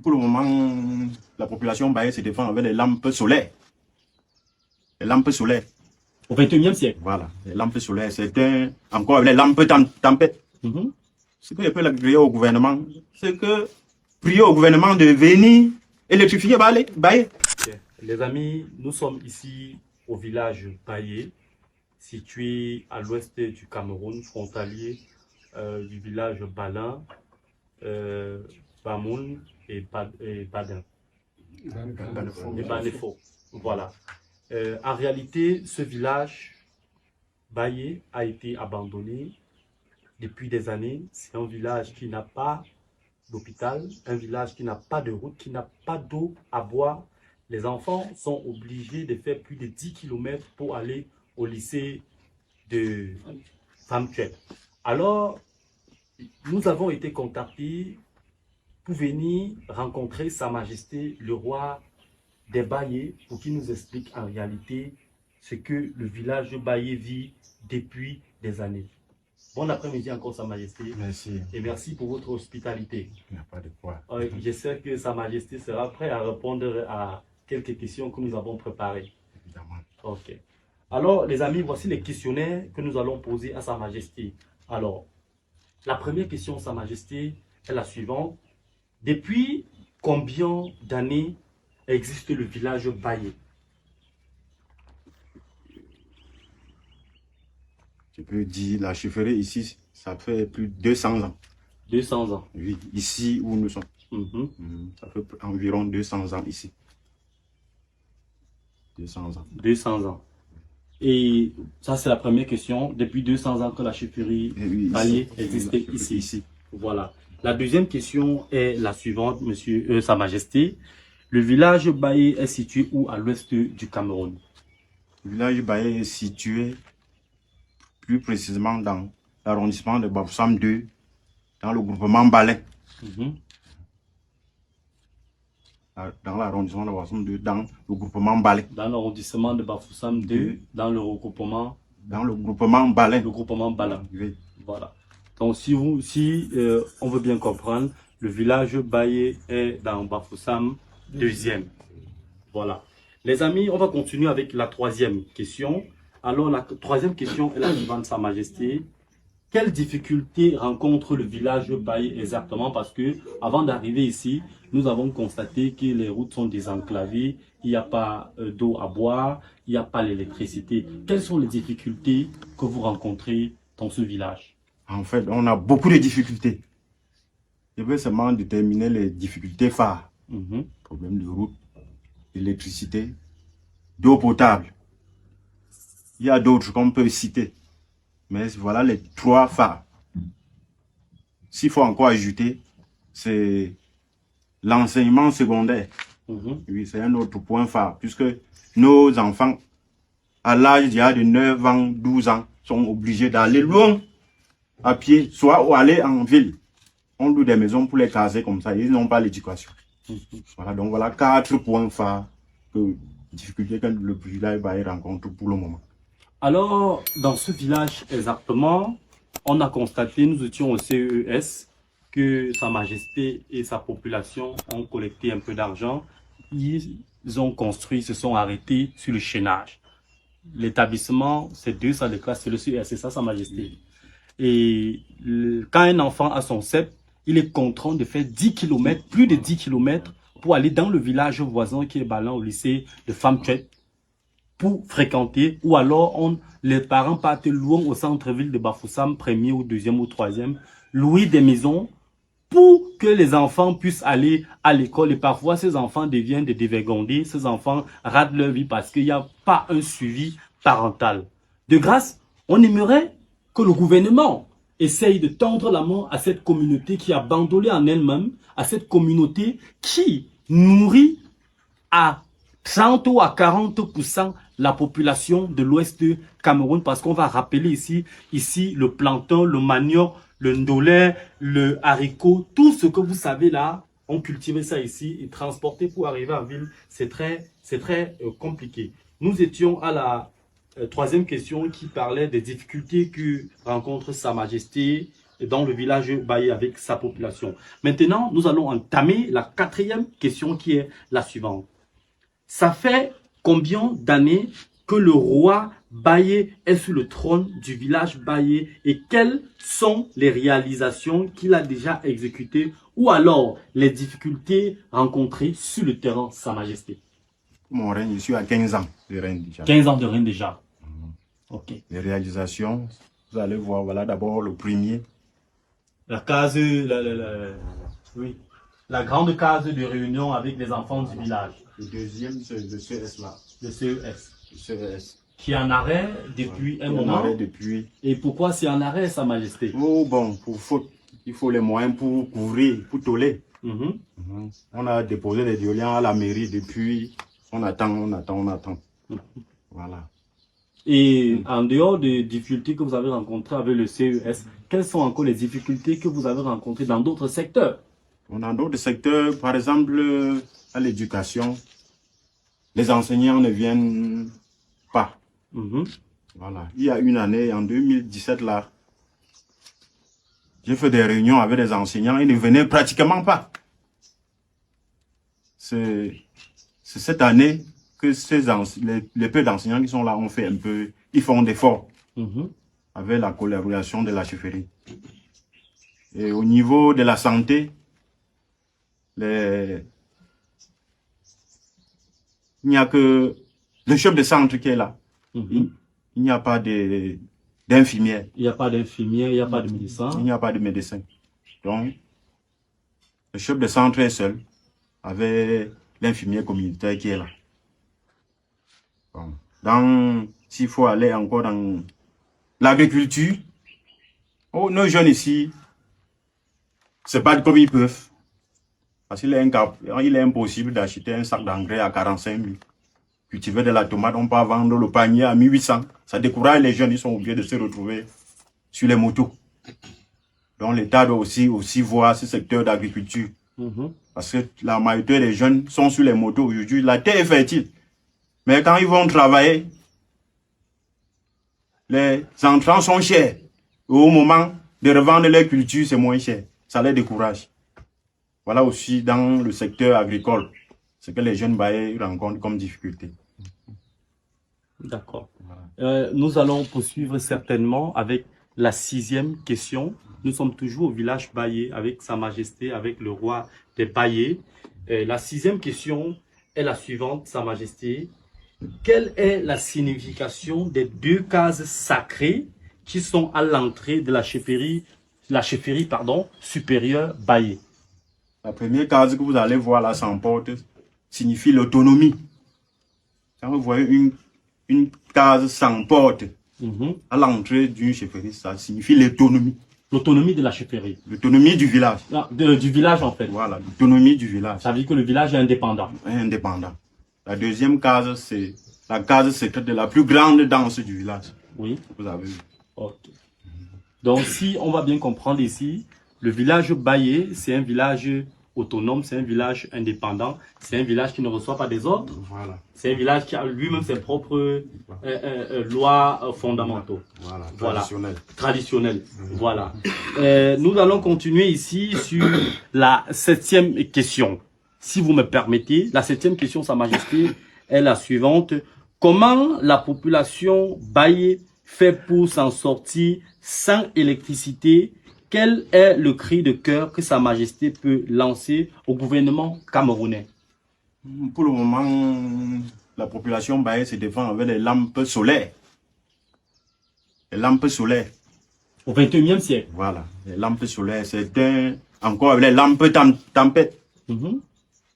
Pour le moment, la population baye se défend avec les lampes solaires. Les lampes solaires. Au 21e siècle. Voilà, les lampes solaires. C'est encore les lampes tempête. Ce que je peux prier au gouvernement, c'est que prier au gouvernement de venir électrifier Baye. Les amis, nous sommes ici au village Baye, situé à l'ouest du Cameroun, frontalier du village Balin, Bamoun et Badin. Et Banefo. Voilà. En réalité, ce village Baye a été abandonné depuis des années. C'est un village qui n'a pas d'hôpital, un village qui n'a pas de route, qui n'a pas d'eau à boire. Les enfants sont obligés de faire plus de 10 km pour aller au lycée de Famtuel. Alors, nous avons été contactés pour venir rencontrer Sa Majesté le roi des Baye pour qu'il nous explique en réalité ce que le village de Baye vit depuis des années. Bon après-midi encore, Sa Majesté. Merci. Et merci pour votre hospitalité. Il n'y a pas de quoi. J'espère que Sa Majesté sera prêt à répondre à quelques questions que nous avons préparées. Évidemment. Ok. Alors, les amis, voici les questionnaires que nous allons poser à Sa Majesté. Alors, la première question, Sa Majesté, est la suivante. Depuis combien d'années existe le village Baye? Je peux dire, la chefferie ici, ça fait plus de 200 ans. 200 ans. Oui, ici où nous sommes. Ça fait environ 200 ans ici. 200 ans. 200 ans. Et ça, c'est la première question. Depuis 200 ans que la chefferie Baye existe ici. Voilà. La deuxième question est la suivante, monsieur, Sa Majesté. Le village Baye est situé où à l'ouest du Cameroun? Le village Baye est situé plus précisément dans l'arrondissement de Bafoussam 2, dans le groupement Balin. Dans l'arrondissement de Bafoussam 2, dans le groupement Balin. Dans l'arrondissement de Bafoussam 2, dans le regroupement. Dans le groupement Balin. Le groupement Balin. Oui. Voilà. Donc si on veut bien comprendre, le village Baye est dans Bafoussam 2e. Voilà. Les amis, on va continuer avec la troisième question. Alors la troisième question est la suivante, Sa Majesté. Quelles difficultés rencontre le village Baye exactement? Parce que avant d'arriver ici, nous avons constaté que les routes sont désenclavées, il n'y a pas d'eau à boire, il n'y a pas l'électricité. Quelles sont les difficultés que vous rencontrez dans ce village? En fait, on a beaucoup de difficultés. Je veux seulement déterminer les difficultés phares. Problème de route, d'électricité, d'eau potable. Il y a d'autres qu'on peut citer. Mais voilà les trois phares. S'il faut encore ajouter, c'est l'enseignement secondaire. Oui, c'est un autre point phare. Puisque nos enfants, à l'âge de 9 ans, 12 ans, sont obligés d'aller loin à pied, soit ou aller en ville. On loue des maisons pour les caser comme ça. Ils n'ont pas l'éducation. Voilà, donc voilà 4 points phares que difficultés que le village Baye rencontre pour le moment. Alors, dans ce village exactement, on a constaté, nous étions au CES, que Sa Majesté et sa population ont collecté un peu d'argent. Ils ont construit, se sont arrêtés sur le chaînage. L'établissement, c'est 2 salles de classe, c'est le CES, c'est ça, Sa Majesté. Et quand un enfant a son CEP, il est contraint de faire 10 km, plus de 10 km, pour aller dans le village voisin qui est Balin au lycée de Famtuel pour fréquenter, ou alors les parents partent loin au centre-ville de Bafoussam, 1er ou 2e ou 3e, louer des maisons pour que les enfants puissent aller à l'école. Et parfois, ces enfants deviennent des dévergondés, ces enfants ratent leur vie parce qu'il n'y a pas un suivi parental. De grâce, on aimerait que le gouvernement essaye de tendre la main à cette communauté qui est abandonnée en elle-même, à cette communauté qui nourrit à 30 ou à 40% la population de l'ouest du Cameroun, parce qu'on va rappeler ici le plantain, le manioc, le ndolé, le haricot, tout ce que vous savez là, on cultivait ça ici et transporter pour arriver en ville, c'est très compliqué. Nous étions à la troisième question qui parlait des difficultés que rencontre Sa Majesté dans le village Baye avec sa population. Maintenant, nous allons entamer la quatrième question qui est la suivante. Ça fait combien d'années que le roi Baye est sur le trône du village Baye et quelles sont les réalisations qu'il a déjà exécutées ou alors les difficultés rencontrées sur le terrain, Sa Majesté? Mon règne, je suis à 15 ans de règne déjà. 15 ans de règne déjà. Ok. Les réalisations, vous allez voir, voilà d'abord le premier. La case, oui, la grande case de réunion avec les enfants du village. Le deuxième, c'est le CES là. Le CES. Le CES. Qui est en arrêt depuis un moment. En arrêt depuis. Et pourquoi c'est en arrêt, Sa Majesté? Oh bon, il faut les moyens pour couvrir, pour toller. On a déposé les violents à la mairie depuis. On attend. Voilà. Et en dehors des difficultés que vous avez rencontrées avec le CES, quelles sont encore les difficultés que vous avez rencontrées dans d'autres secteurs? On a d'autres secteurs, par exemple, à l'éducation, les enseignants ne viennent pas. Voilà. Il y a une année, en 2017, là, j'ai fait des réunions avec des enseignants, ils ne venaient pratiquement pas. C'est cette année que les peu d'enseignants qui sont là ont fait un peu, ils font d'efforts avec la collaboration de la chefferie. Et au niveau de la santé, il n'y a que le chef de centre qui est là. Il n'y a pas d'infirmière. Il n'y a pas d'infirmière, il n'y a pas de médecin. Il n'y a pas de médecin. Donc, le chef de centre est seul avec l'infirmière communautaire qui est là. Bon. S'il faut aller encore dans l'agriculture, nos jeunes ici, c'est pas comme ils peuvent. Parce qu'il est impossible d'acheter un sac d'engrais à 45 000. Cultiver de la tomate, on peut vendre le panier à 1800. Ça décourage les jeunes, ils sont obligés de se retrouver sur les motos. Donc l'État doit aussi voir ce secteur d'agriculture. Parce que la majorité des jeunes sont sur les motos aujourd'hui. La terre est fertile. Mais quand ils vont travailler, les entrants sont chers. Et au moment de revendre leur culture, c'est moins cher. Ça les décourage. Voilà aussi dans le secteur agricole, ce que les jeunes bailleurs rencontrent comme difficulté. D'accord. Nous allons poursuivre certainement avec la sixième question. Nous sommes toujours au village Baye avec Sa Majesté, avec le roi des Baye. La sixième question est la suivante, Sa Majesté. Quelle est la signification des deux cases sacrées qui sont à l'entrée de la chefferie supérieure Baye? La première case que vous allez voir là sans porte signifie l'autonomie. Quand vous voyez une case sans porte à l'entrée d'une chefferie, ça signifie l'autonomie. L'autonomie de la chefferie. L'autonomie du village. Du village en fait. Voilà, l'autonomie du village. Ça veut dire que le village est indépendant. Indépendant. La deuxième case, c'est la case secrète de la plus grande danse du village. Oui. Vous avez vu. Ok. Donc si on va bien comprendre ici, le village Baye, c'est un village autonome, c'est un village indépendant, c'est un village qui ne reçoit pas des ordres. Voilà. C'est un village qui a lui-même ses propres lois fondamentaux. Voilà, traditionnelles. Voilà. Nous allons continuer ici sur la septième question. Si vous me permettez, la septième question, Sa Majesté, est la suivante. Comment la population Baye fait pour s'en sortir sans électricité? Quel est le cri de cœur que Sa Majesté peut lancer au gouvernement camerounais? Pour le moment, la population Baye se défend avec des lampes solaires. Les lampes solaires. Au 21e siècle. Voilà, les lampes solaires. C'est encore avec les lampes tempête.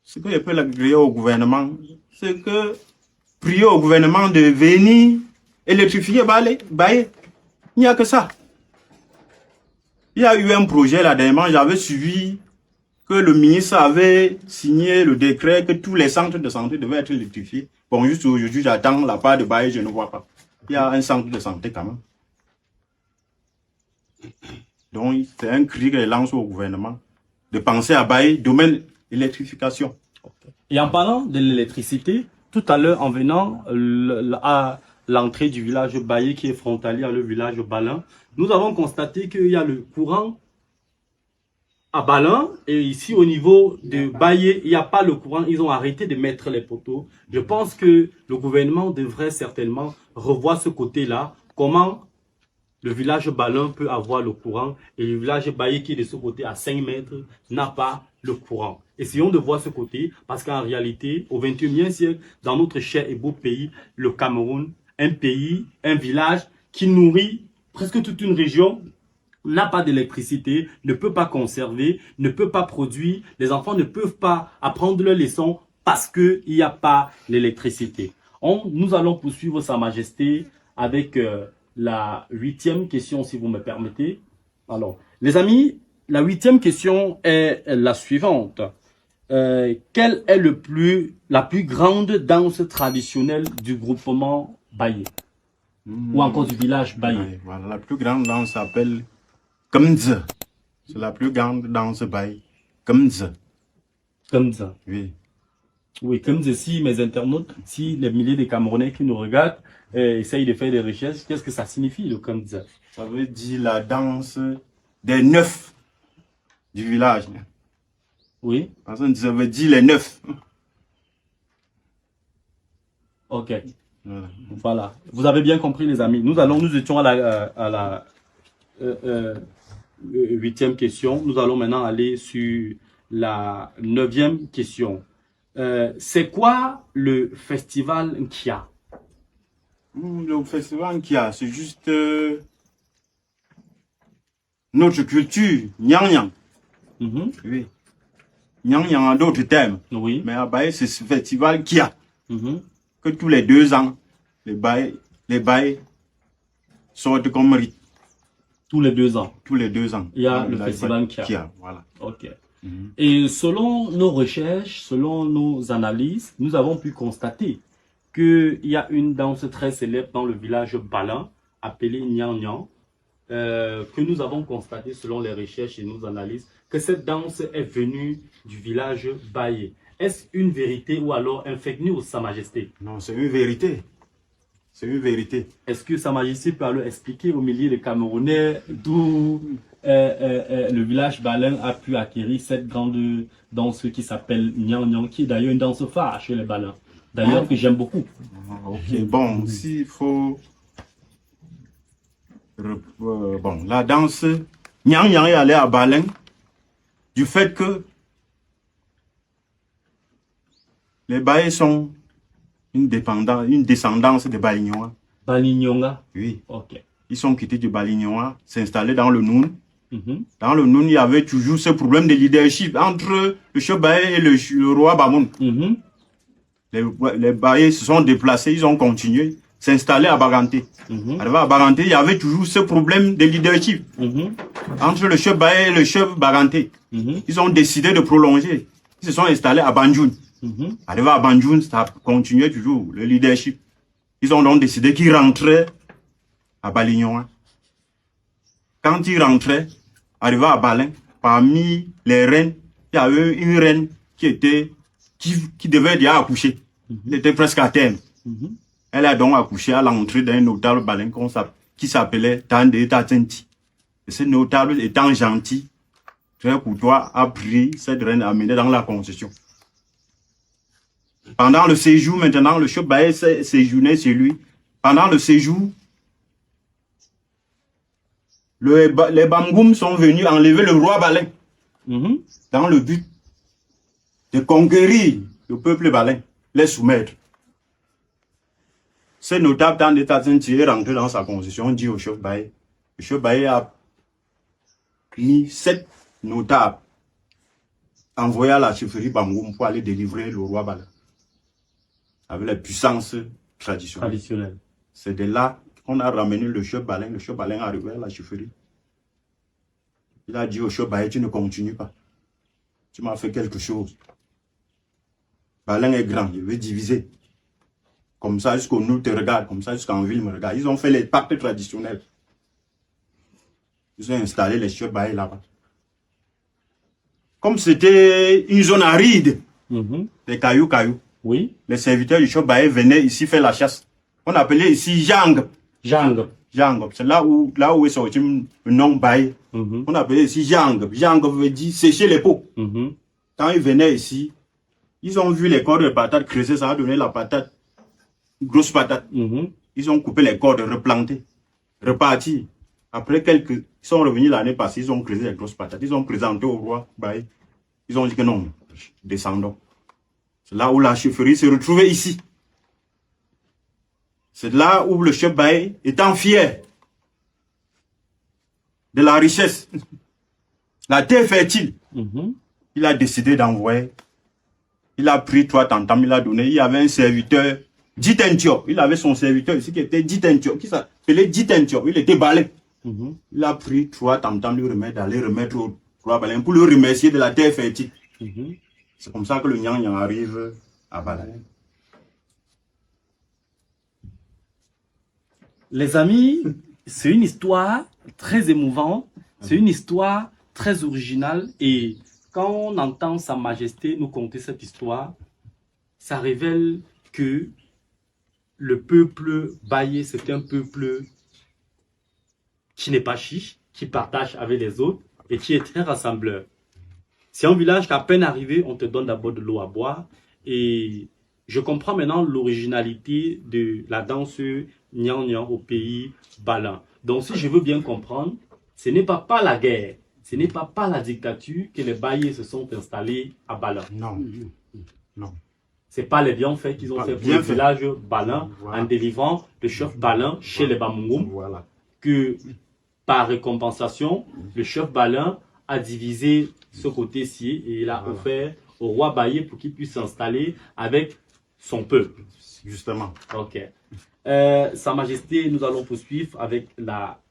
Ce que je peux prier au gouvernement, c'est que prier au gouvernement de venir électrifier Baye. Il n'y a que ça. Il y a eu un projet là dernièrement, j'avais suivi que le ministre avait signé le décret que tous les centres de santé devaient être électrifiés. Bon, juste aujourd'hui, j'attends la part de Baye, je ne vois pas. Il y a un centre de santé quand même. Donc, c'est un cri que je lance au gouvernement de penser à Baye, domaine électrification. Et en parlant de l'électricité, tout à l'heure, en venant à l'entrée du village Baye qui est frontalier à le village Balin, nous avons constaté qu'il y a le courant à Balin et ici au niveau de Baye, il n'y a pas le courant. Ils ont arrêté de mettre les poteaux. Je pense que le gouvernement devrait certainement revoir ce côté-là. Comment le village Balin peut avoir le courant et le village Baye qui est de ce côté à 5 mètres n'a pas le courant. Essayons de voir ce côté parce qu'en réalité, au 21e siècle, dans notre cher et beau pays, le Cameroun, un pays, un village qui nourrit presque toute une région, n'a pas d'électricité, ne peut pas conserver, ne peut pas produire. Les enfants ne peuvent pas apprendre leurs leçons parce qu'il n'y a pas l'électricité. Nous allons poursuivre Sa Majesté avec la 8e question, si vous me permettez. Alors, les amis, la 8e question est la suivante. Quelle est la plus grande danse traditionnelle du groupement Baye? Ou encore du village Baye? Voilà, la plus grande danse s'appelle Kemze. C'est la plus grande danse Baye. Kemze. Kemze. Oui. Oui, Kemze, si mes internautes, si les milliers de Camerounais qui nous regardent essayent de faire des recherches, qu'est-ce que ça signifie le Kemze? Ça veut dire la danse des 9 du village. Oui. Parce que ça veut dire les 9. Ok. Voilà. Vous avez bien compris, les amis. Nous étions à la 8e question. Nous allons maintenant aller sur la 9e question. C'est quoi le festival Nkia? Le festival Nkia, c'est juste notre culture, Nyang Nyang. Oui. Nyang Nyang a d'autres thèmes. Oui. Mais à Baye, c'est ce festival Nkia. Que tous les 2 ans, les Baye sortent comme rite. Tous les 2 ans. Tous les 2 ans. Il y a le festival Nkia. Voilà. Ok. Et selon nos recherches, selon nos analyses, nous avons pu constater qu'il y a une danse très célèbre dans le village Balin, appelée Nyang Nyang, que nous avons constaté selon les recherches et nos analyses, que cette danse est venue du village Baye. Est-ce une vérité ou alors un fake news, Sa Majesté? Non, c'est une vérité. C'est une vérité. Est-ce que Sa Majesté peut alors expliquer aux milliers de Camerounais d'où le village Balin a pu acquérir cette grande danse qui s'appelle Nyang Nyang, qui est d'ailleurs une danse phare chez les Balins. D'ailleurs, que j'aime beaucoup. Ok, bon, s'il faut... bon, la danse Nyang Nyang est allée à Balin du fait que les Baye sont une descendance des Balignons. Balignonga? Oui. Ok. Ils sont quittés du Balignois, s'installer dans le Noun. Dans le Noun, il y avait toujours ce problème de leadership entre le chef Baye et le roi Bamoun. Les Baye se sont déplacés, ils ont continué, s'installer à Baganté. Arrivé à Baganté, il y avait toujours ce problème de leadership entre le chef Baye et le chef Baganté. Ils ont décidé de prolonger. Ils se sont installés à Banjoun. Arrivé à Banjoun, ça a continué toujours, le leadership. Ils ont donc décidé qu'ils rentraient à Balignon. Quand ils rentraient, arrivé à Balin, parmi les reines, il y avait une reine qui devait déjà accoucher. Elle était presque à terme. Elle a donc accouché à l'entrée d'un notable Balin qui s'appelait Tande Tatenti. Et ce notable étant gentil, très courtois, a pris cette reine amenée dans la concession. Pendant le séjour, maintenant, le chef Baye s'est séjourné chez lui. Pendant le séjour, les Bamgoum sont venus enlever le roi Balin dans le but de conquérir le peuple Balin, les soumettre. Ce notable dans l'état est rentré dans sa concession, dit au chef Baye. Le chef Baye a mis 7 notables envoyés à la chefferie Bamgoum pour aller délivrer le roi Balin avec les puissances traditionnelles. C'est de là qu'on a ramené le chef Balin. Le chef Balin est arrivé à la chefferie. Il a dit au chef Baye, tu ne continues pas. Tu m'as fait quelque chose. Balin est grand, je vais diviser. Comme ça, jusqu'au nous te regarde, comme ça, jusqu'en ville me regarde. Ils ont fait les pactes traditionnels. Ils ont installé les chefs Baye là-bas. Comme c'était une zone aride, des cailloux, oui. Les serviteurs du chef Baye venaient ici faire la chasse. On appelait ici Jang. Jangop, c'est là où est sorti le nom Baye. On appelait ici Jangop. Jangop veut dire sécher les peaux. Quand ils venaient ici, ils ont vu les cordes de patates creuser, ça a donné la patate, grosse patate. Ils ont coupé les cordes, replanté, reparti. Après ils sont revenus l'année passée, ils ont creusé les grosses patates. Ils ont présenté au roi Baye. Ils ont dit que non, descendons. C'est là où la chefferie se retrouvait ici. C'est là où le chef Baye, étant fier de la richesse, la terre fertile, il a décidé d'envoyer. Il a pris 3 tantam, il a donné. Il y avait un serviteur, Ditentio. Il avait son serviteur ici qui était Ditentio, qui s'appelait Ditentio. Il était balai. Il a pris 3 tantam, d'aller remettre au 3 balais pour le remercier de la terre fertile. C'est comme ça que le Nyang Nyang arrive à Balai. Les amis, c'est une histoire très émouvante, c'est une histoire très originale et quand on entend Sa Majesté nous conter cette histoire, ça révèle que le peuple Baye, c'est un peuple qui n'est pas chiche, qui partage avec les autres et qui est très rassembleur. C'est un village qu'à peine arrivé, on te donne d'abord de l'eau à boire et je comprends maintenant l'originalité de la danse Nyang Nyang au pays Balan. Donc si je veux bien comprendre, ce n'est pas par la guerre, ce n'est pas par la dictature que les Baye se sont installés à Balan. Non, non. C'est pas les bienfaits qu'ils ont fait pour le village Balan en délivrant le chef Balan chez les Bamungum. Que par récompensation, le chef Balan a divisé ce côté-ci et il a offert au roi Baye pour qu'il puisse s'installer avec son peuple. Justement. Ok. Sa Majesté, nous allons poursuivre avec la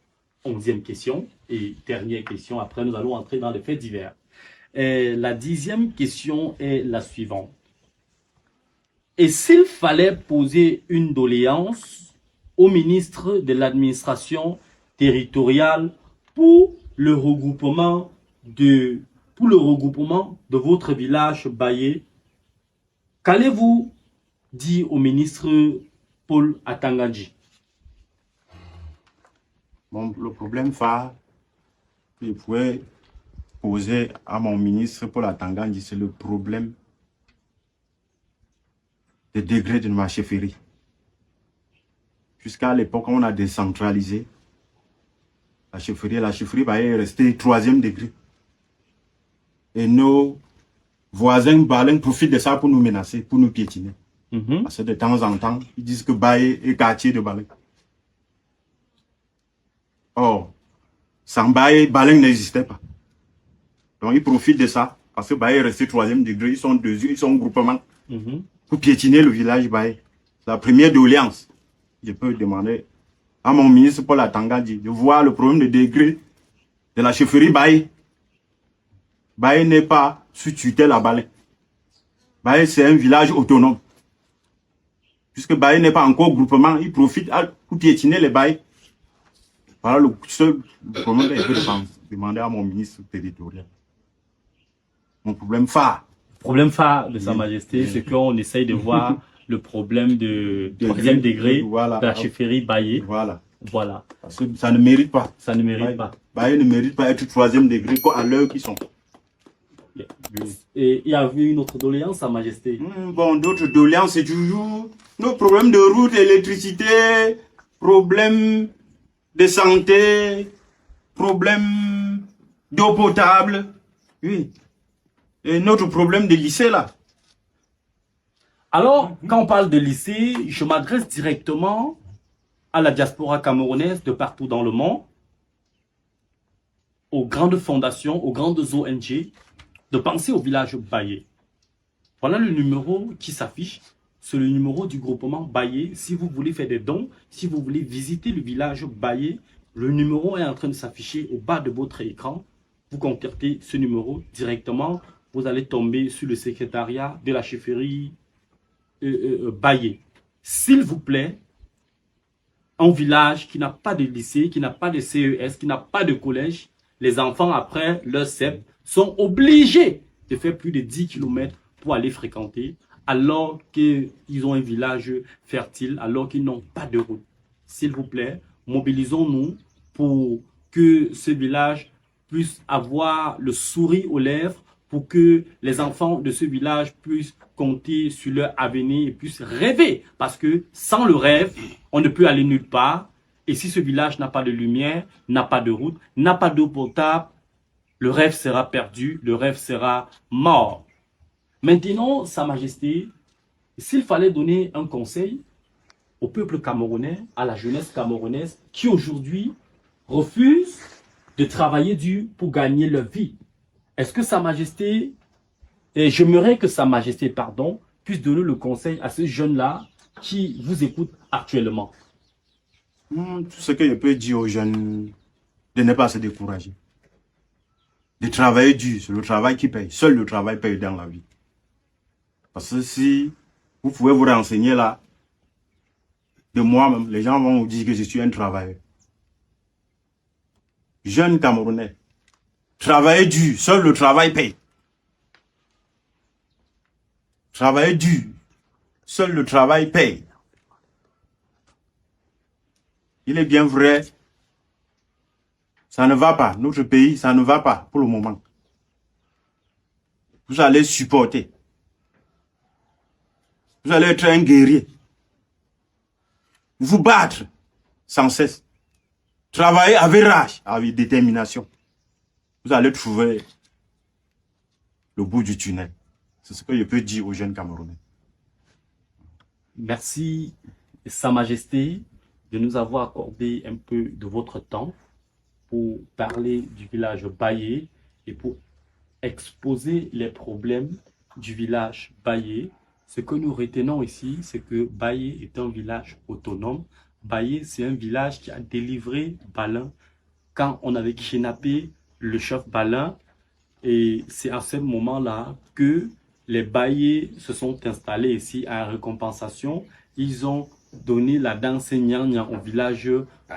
11e question et dernière question. Après, nous allons entrer dans les faits divers. La 10e question est la suivante. Et s'il fallait poser une doléance au ministre de l'administration territoriale pour le regroupement de votre village Baye, qu'allez-vous dire au ministre Paul Atangandji? Bon, le problème phare que je pouvais poser à mon ministre Paul Atangandji, c'est le problème des degrés de ma chefferie. Jusqu'à l'époque, on a décentralisé la chefferie Baye est restée 3e degré. Et nos voisins Balin profitent de ça pour nous menacer, pour nous piétiner. Parce que de temps en temps, ils disent que Baye est quartier de Balin. Or, sans Baye, Balin n'existait pas. Donc ils profitent de ça, parce que Baye est resté 3e degré, ils sont groupement pour piétiner le village Baye. C'est la première doléance. Je peux demander à mon ministre Paul Atangandji de voir le problème de degré de la chefferie Baye. Baye n'est pas sous tutelle à Balin. Baye, c'est un village autonome. Puisque Baye n'est pas encore groupement, il profite pour piétiner les Baye. Voilà le seul problème que je peux demander à mon ministre territorial. Mon problème phare. Le problème phare de Sa Majesté, c'est qu'on essaye de voir le problème de 3e degré de la chefferie Baye. Voilà. Parce que ça ne mérite pas. Ça ne mérite pas. Baye ne mérite pas être 3e degré à l'heure qu'ils sont. Et il y a eu une autre doléance, Sa Majesté. Bon, d'autres doléances, c'est toujours nos problèmes de route, électricité, problèmes de santé, problèmes d'eau potable. Oui. Et notre problème de lycée, là. Alors, quand on parle de lycée, je m'adresse directement à la diaspora camerounaise de partout dans le monde, aux grandes fondations, aux grandes ONG, de penser au village Baye. Voilà le numéro qui s'affiche. C'est le numéro du groupement Baye. Si vous voulez faire des dons, si vous voulez visiter le village Baye, le numéro est en train de s'afficher au bas de votre écran. Vous contactez ce numéro directement. Vous allez tomber sur le secrétariat de la chefferie Baye. S'il vous plaît, un village qui n'a pas de lycée, qui n'a pas de CES, qui n'a pas de collège, les enfants après leur CEP sont obligés de faire plus de 10 km pour aller fréquenter, alors qu'ils ont un village fertile, alors qu'ils n'ont pas de route. S'il vous plaît, mobilisons-nous pour que ce village puisse avoir le sourire aux lèvres, pour que les enfants de ce village puissent compter sur leur avenir et puissent rêver. Parce que sans le rêve, on ne peut aller nulle part. Et si ce village n'a pas de lumière, n'a pas de route, n'a pas d'eau potable, le rêve sera perdu, le rêve sera mort. Maintenant, Sa Majesté, s'il fallait donner un conseil au peuple camerounais, à la jeunesse camerounaise, qui aujourd'hui refuse de travailler dur pour gagner leur vie, est-ce que Sa Majesté, et j'aimerais que Sa Majesté, pardon, puisse donner le conseil à ces jeunes-là qui vous écoutent actuellement? Tout ce que je peux dire aux jeunes, de ne pas se décourager. De travailler dur, c'est le travail qui paye. Seul le travail paye dans la vie. Parce que si vous pouvez vous renseigner là, de moi-même, les gens vont vous dire que je suis un travailleur. Jeune Camerounais, travailler dur, seul le travail paye. Travailler dur, seul le travail paye. Il est bien vrai, ça ne va pas. Notre pays, ça ne va pas pour le moment. Vous allez supporter. Vous allez être un guerrier. Vous battre sans cesse. Travailler avec rage, avec détermination. Vous allez trouver le bout du tunnel. C'est ce que je peux dire aux jeunes Camerounais. Merci, Sa Majesté, de nous avoir accordé un peu de votre temps pour parler du village Bayé et pour exposer les problèmes du village Bayé. Ce que nous retenons ici, c'est que Bayé est un village autonome. Bayé, c'est un village qui a délivré Balin quand on avait kidnappé le chef Balin. Et c'est à ce moment-là que les Bayés se sont installés ici à récompensation. Ils ont donné la danse Nyanya au village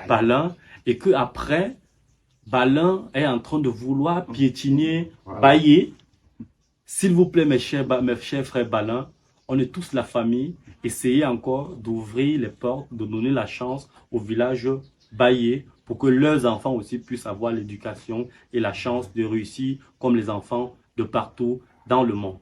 Balin et que après Balin est en train de vouloir piétiner Bayé. S'il vous plaît, mes chers frères Balin, on est tous la famille. Essayez encore d'ouvrir les portes, de donner la chance au village Bayé pour que leurs enfants aussi puissent avoir l'éducation et la chance de réussir comme les enfants de partout dans le monde.